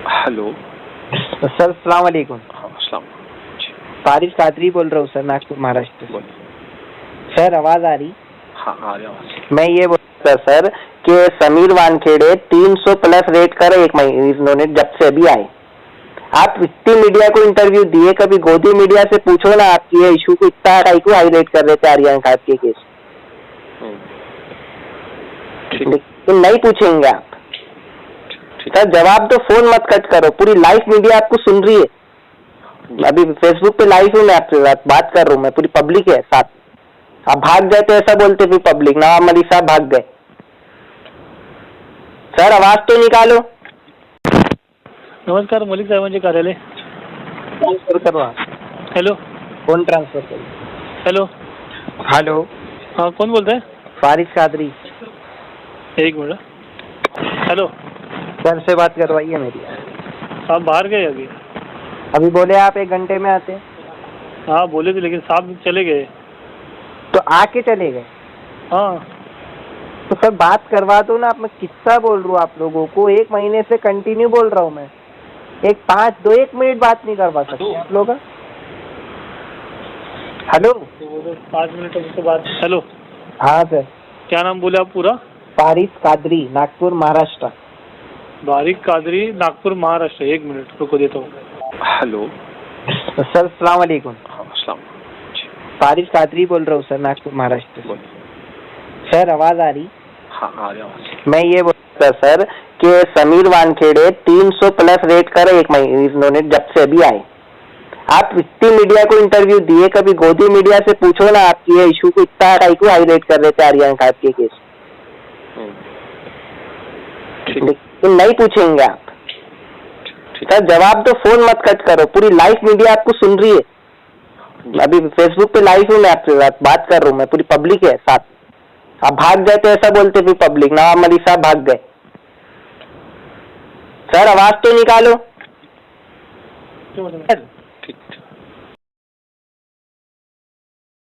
Hello sir अस्सलाम वालेकुम। हाँ अस्सलाम। फारिस कादरी बोल रहा हूँ सर, नागपुर महाराष्ट्र से। बोलिए। सर आवाज़ आ रही? हाँ आ रही आवाज़। मैं ये बोल रहा था सर कि समीर वानखेड़े 300 प्लस रेट कर एक महीने इन्होंने जब से अभी आए। आप इतनी मीडिया को इंटरव्यू दिए, कभी गोदी मीडिया से पूछो ना आपकी ये इशू को इतना हाईलाइट कर रहे थे आर्यन खान के केस, लेकिन नहीं पूछेंगे आप। सर जवाब तो फोन मत कट करो, पूरी लाइव मीडिया आपको सुन रही है। अभी फेसबुक पे लाइव हूँ मैं, आपके साथ बात कर रहा हूँ मैं, पूरी पब्लिक है साथ। आप भाग जाते ऐसा बोलते फिर पब्लिक, नवाब मलिक साहब भाग गए। सर आवाज तो निकालो। नमस्कार, मलिक साहेबांचे कार्यालय। ट्रांसफर करो आप। हॅलो, फोन ट्रांसफर करो। हॅलो हेलो, हाँ कौन बोलता है? फारिस कादरी। एक मिनट। हेलो, सर से बात करवाइए मेरी। आप बाहर गए अभी? अभी बोले आप 1 घंटे में आते, हाँ बोले थे लेकिन साहब चले गए। तो आके चले गए। हाँ तो सर बात करवा दो ना आप। मैं किस्सा बोल रहा हूँ आप लोगों को, 1 महीने से कंटिन्यू बोल रहा हूँ मैं। 1 मिनट बात नहीं करवा सकते आप लोग? हेलो, 5 मिनट उसके बाद। हेलो, हाँ सर। क्या नाम बोले आप पूरा? फारिस कादरी, नागपुर महाराष्ट्र। बारिक कादरी, नागपुर महाराष्ट्र। 1 मिनट रुको, देता हूँ। हेलो सर अस्सलाम वालेकुम। हाँ अस्सलाम। फारिस कादरी बोल रहा हूँ सर, नागपुर महाराष्ट्र से। बोलिए। सर आवाज़ आ रही? हाँ आ रही आवाज़। मैं ये बोल रहा था सर कि समीर वानखेड़े 300 प्लस रेट कर एक महीने इन्होंने जब से अभी आए। आप इतनी मीडिया को इंटरव्यू दिए, कभी गोदी मीडिया से पूछो ना आपकी ये इशू को इतना हाईलाइट कर रहे थे आर्यन खान के केस, लेकिन नहीं पूछेंगे आप। सर जवाब तो फोन मत कट करो, पूरी लाइव मीडिया आपको सुन रही है। अभी फेसबुक पे लाइव हूँ मैं, आपके साथ बात कर रहा हूँ मैं, पूरी पब्लिक है साथ। आप भाग जाते ऐसा बोलते फिर पब्लिक, नवाब मलिक साहब भाग गए। सर आवाज तो निकालो। ठीक।